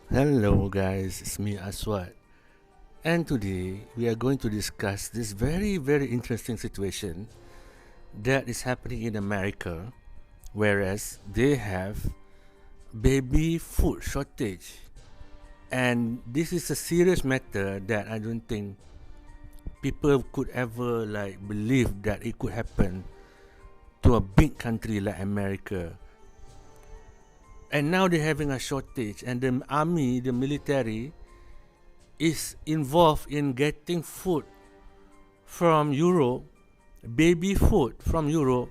Hello guys, it's me Aswad, and today we are going to discuss this very interesting situation that is happening in America, whereas they have baby food shortage, and this is a serious matter that I don't think people could ever believe that it could happen to a big country like America. And now they're having a shortage, and the army, the military, is involved in getting food from Europe, baby food from Europe,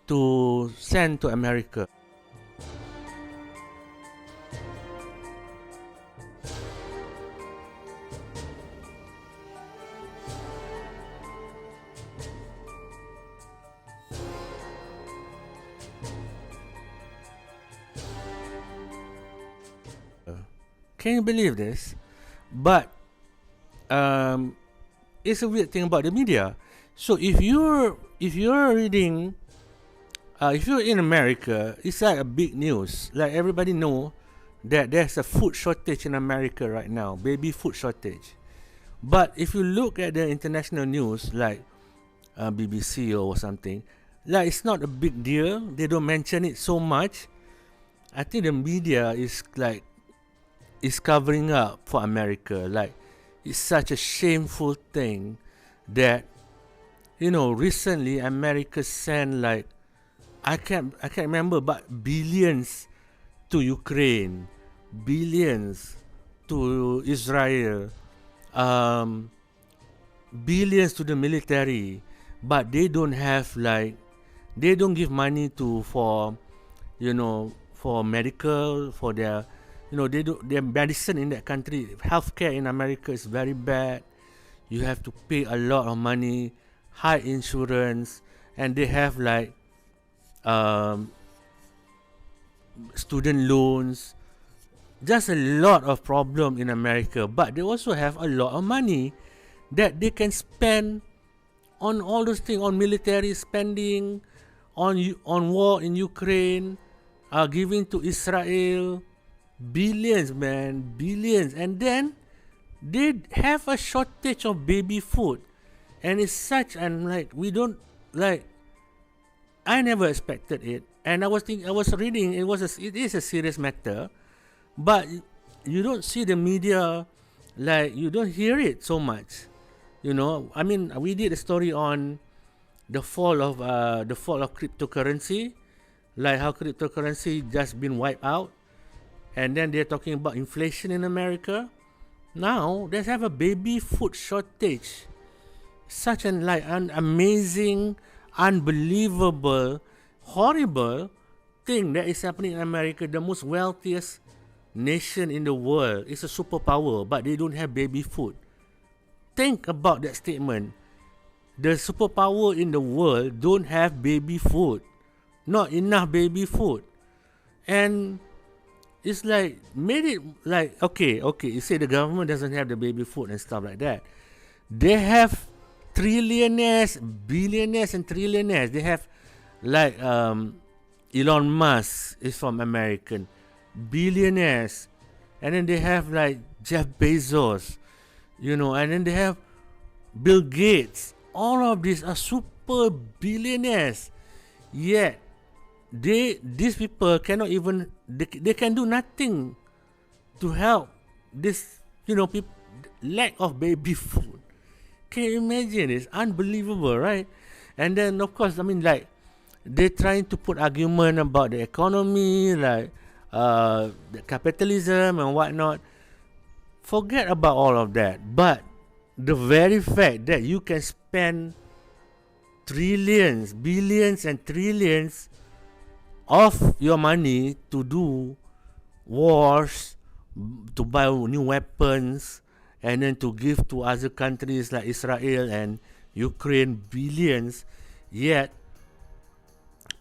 to send to America. Can you believe this? But um, it's a weird thing about the media. So if you're reading, if you're in America, it's like a big news. Like everybody know that there's a food shortage in America right now, baby food shortage. But if you look at the international news, like BBC or something, like it's not a big deal. They don't mention it so much. I think the media is covering up for America. Like it's such a shameful thing that recently America sent I can't remember, but billions to Ukraine, billions to Israel, um, billions to the military, but they don't give money to for medical, for their they do their medicine in that country. Healthcare in America is very bad. You have to pay a lot of money, high insurance, and they have um, student loans. Just a lot of problem in America, but they also have a lot of money that they can spend on all those things, on military spending, on war in Ukraine, giving to Israel, billions, man, billions, and then they have a shortage of baby food, and it's such and we don't like. I never expected it, and I was reading. It is a serious matter, but you don't see the media, you don't hear it so much. I mean, we did a story on the fall of cryptocurrency, like how cryptocurrency just been wiped out, and then they're talking about inflation in America. Now they have a baby food shortage. Such an amazing, unbelievable, horrible thing that is happening in America. The most wealthiest nation in the world is a superpower, but they don't have baby food. Think about that statement. The superpower in the world don't have baby food. Not enough baby food. And it's made it okay, you say the government doesn't have the baby food and stuff like that. They have trillionaires, billionaires, and trillionaires. They have Elon Musk is from American, billionaires, and then they have Jeff Bezos, and then they have Bill Gates. All of these are super billionaires, yet these people cannot even they can do nothing to help this lack of baby food. Can you imagine? It's unbelievable, right? And then of course, I mean, they're trying to put argument about the economy, the capitalism and whatnot. Forget about all of that. But the very fact that you can spend trillions, billions, and trillions of your money to do wars, to buy new weapons, and then to give to other countries like Israel and Ukraine billions, yet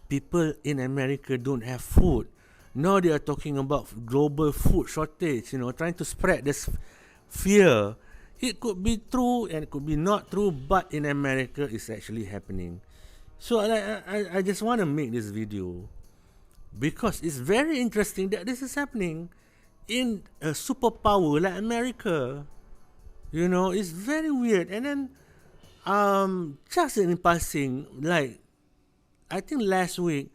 people in America don't have food. Now they are talking about global food shortage, trying to spread this fear. It could be true and it could be not true, but in America it's actually happening. So I just want to make this video because it's very interesting that this is happening. in a superpower like America. You know, it's very weird. And then, just in passing, like I think last week,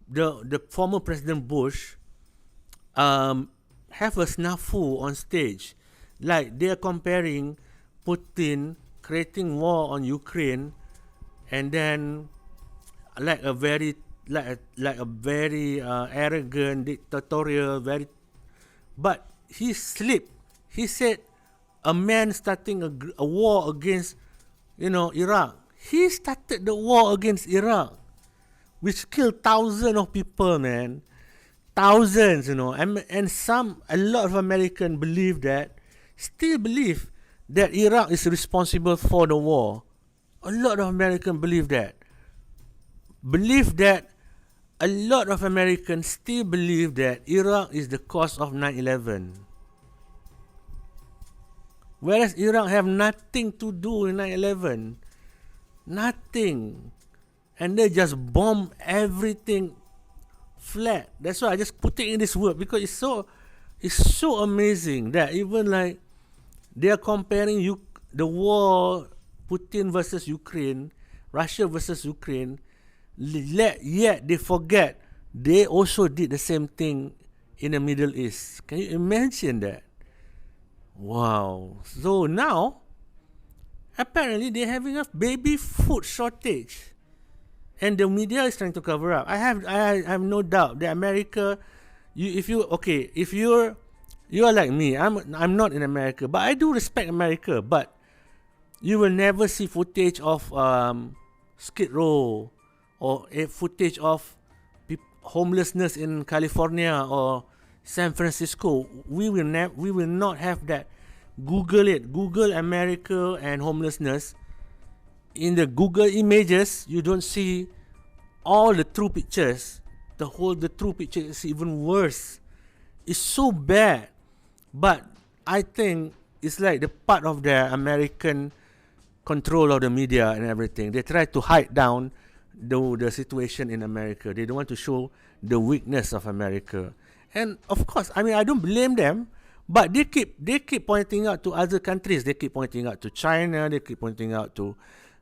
the former President Bush have a snafu on stage, like they are comparing Putin creating war on Ukraine, and then like a very like a very arrogant dictatorial very, but he slipped. He said a man starting a war against, Iraq. He started the war against Iraq, which killed thousands of people, man. Thousands, and a lot of Americans still believe that Iraq is responsible for the war. A lot of Americans believe that a lot of Americans still believe that Iraq is the cause of 9/11. Whereas Iraq have nothing to do with 9/11. Nothing. And they just bomb everything flat. That's why I just put it in this word, because it's so amazing that even like they are comparing the war, Putin versus Ukraine, Russia versus Ukraine, yet they forget they also did the same thing in the Middle East. Can you imagine that? Wow. So now, apparently they're having a baby food shortage, and the media is trying to cover up. I have no doubt that America, if you're like me, I'm not in America, but I do respect America. But you will never see footage of Skid Row or footage of homelessness in California or San Francisco. We will not have that. Google it. Google America and homelessness. In the Google images, you don't see all the true pictures. The true picture is even worse. It's so bad. But I think it's like the part of the American control of the media and everything. They try to hide down the situation in America. They don't want to show the weakness of America. And of course, I mean, I don't blame them, but they keep pointing out to other countries. They keep pointing out to China. They keep pointing out to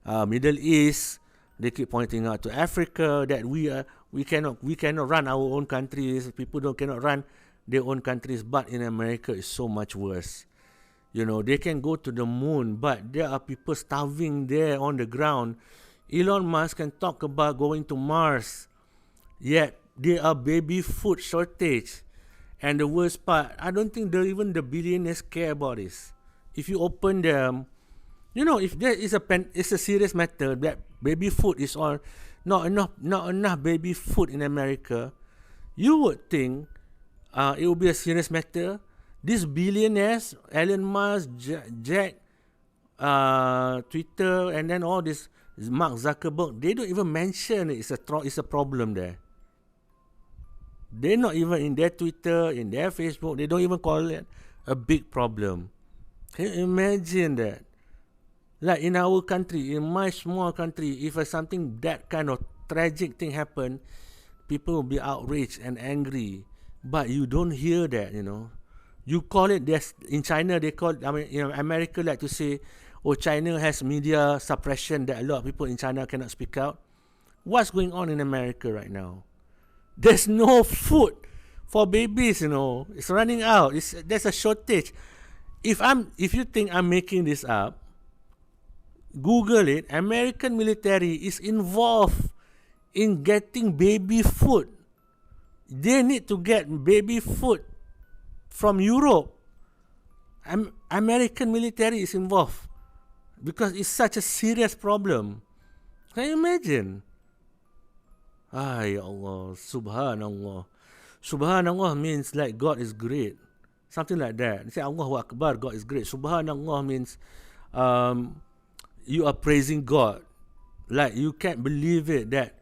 Middle East. They keep pointing out to Africa that we cannot run our own countries. People cannot run their own countries. But in America, it's so much worse. They can go to the moon, but there are people starving there on the ground. Elon Musk can talk about going to Mars, yet there are baby food shortage. And the worst part, I don't think even the billionaires care about this. If you open them, if there is it's a serious matter that baby food is on, not enough baby food in America, you would think it would be a serious matter. These billionaires, Elon Musk, Jack, Twitter, and then all this Mark Zuckerberg, they don't even mention it's a problem there. They're not even in their Twitter, in their Facebook. They don't even call it a big problem. Can you imagine that? Like in our country, in my small country, if something that kind of tragic thing happen, people will be outraged and angry. But you don't hear that, You call it, in China, America like to say, China has media suppression, that a lot of people in China cannot speak out. What's going on in America right now? There's no food for babies, It's running out. There's a shortage. If you think I'm making this up, Google it. American military is involved in getting baby food. They need to get baby food from Europe. American military is involved because it's such a serious problem. Can you imagine? Ya Allah, Subhanallah. Subhanallah means like God is great. Something like that. Say Allahu Akbar, God is great. Subhanallah means you are praising God. Like you can't believe it that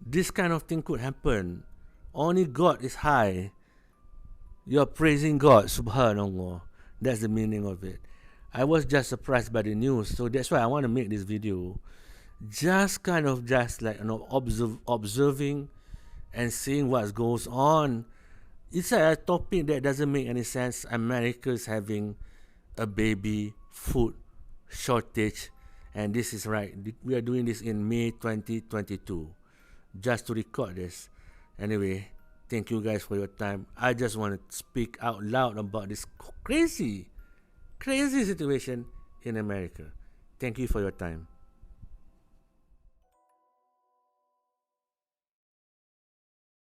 this kind of thing could happen. Only God is high. You are praising God, Subhanallah. That's the meaning of it. I was just surprised by the news, so that's why I want to make this video. Just like observing and seeing what goes on. It's a topic that doesn't make any sense. America is having a baby food shortage, and this is right. We are doing this in May 2022, just to record this. Anyway, thank you guys for your time. I just want to speak out loud about this crazy situation in America. Thank you for your time.